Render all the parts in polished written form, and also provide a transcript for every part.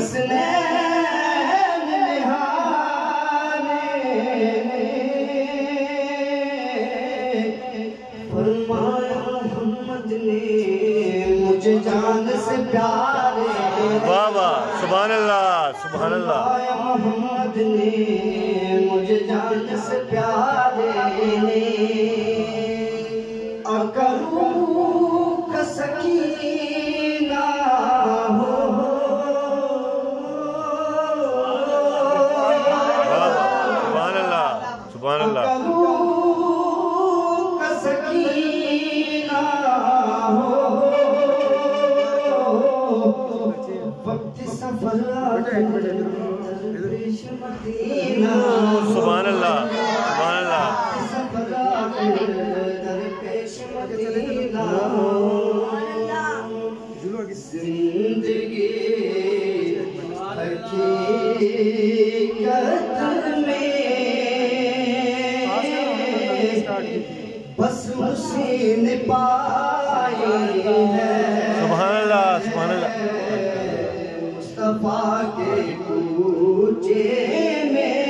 हसनैन निहारे फरमाया मोहम्मद ने मुझे जान से प्यारे। वाह वाह, सुभान अल्लाह सुभान अल्लाह। मोहम्मद ने मुझे जान से प्यारे ने अकरू का सकीना हो। सुभान अल्लाह सुभान अल्लाह। अकरू का सकीना हो वक्त सफर सुभान अल्लाह सुभान अल्लाह। जिंदगी हकीकत में बस उसी ने पाई है। सुभान अल्लाह सुभान अल्लाह। मुस्तफा के कूचे में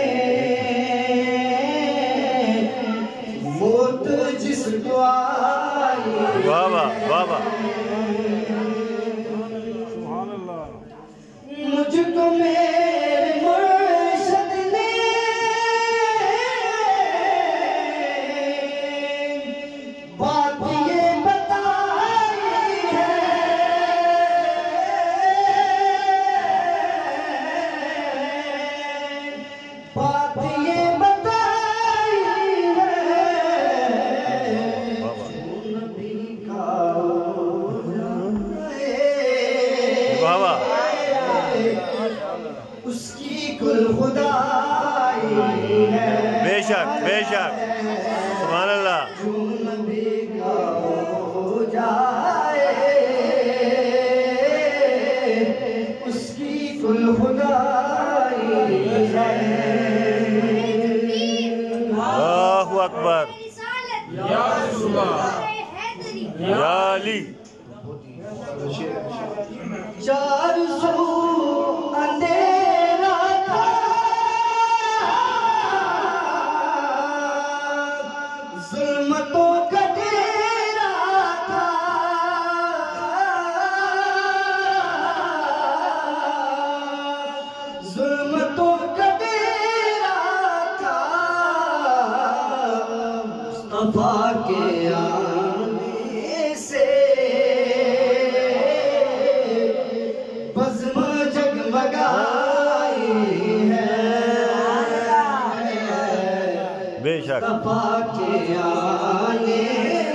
मौत जिसको आई। वाह वाह वाह वाह। मुझको मेरे मुर्शिद ने बात ये बताई है। बात ये बताई है नबी का वाह वाह। उसकी कुल खुदाई है। बेशक बेशक सुभान अल्लाह। जो नबी का हो जाए उसकी कुल खुदाई है। अल्लाहु अकबर। या रसूलल्लाह या अली। चार सौ अंधेरा था जुल्मतों का डेरा था। जुल्मतों का डेरा था मुस्तफा के आने से बज़्म जगमगाई है। बेशक मुस्तफा के आने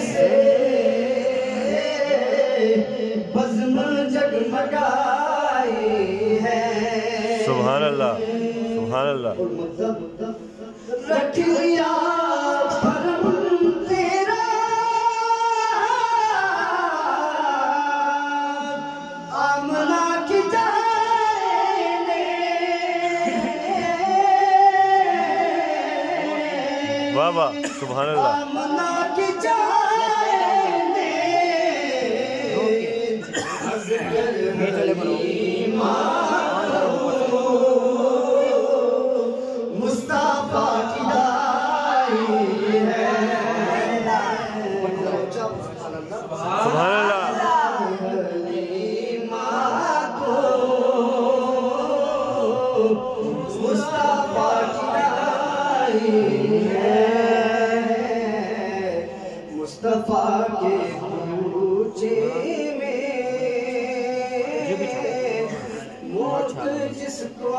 से बज़्म जगमगाई है। सुभान अल्लाह सुभान अल्लाह। रख लिया फरम तेरा आमना की जाने। वाह वाह सुभान अल्लाह। आमना की जाने मुस्तफा की दाई है। सुभान अल्लाह। मुस्तफा की दाई है। मुस्तफा के कूचे में मौत जिसको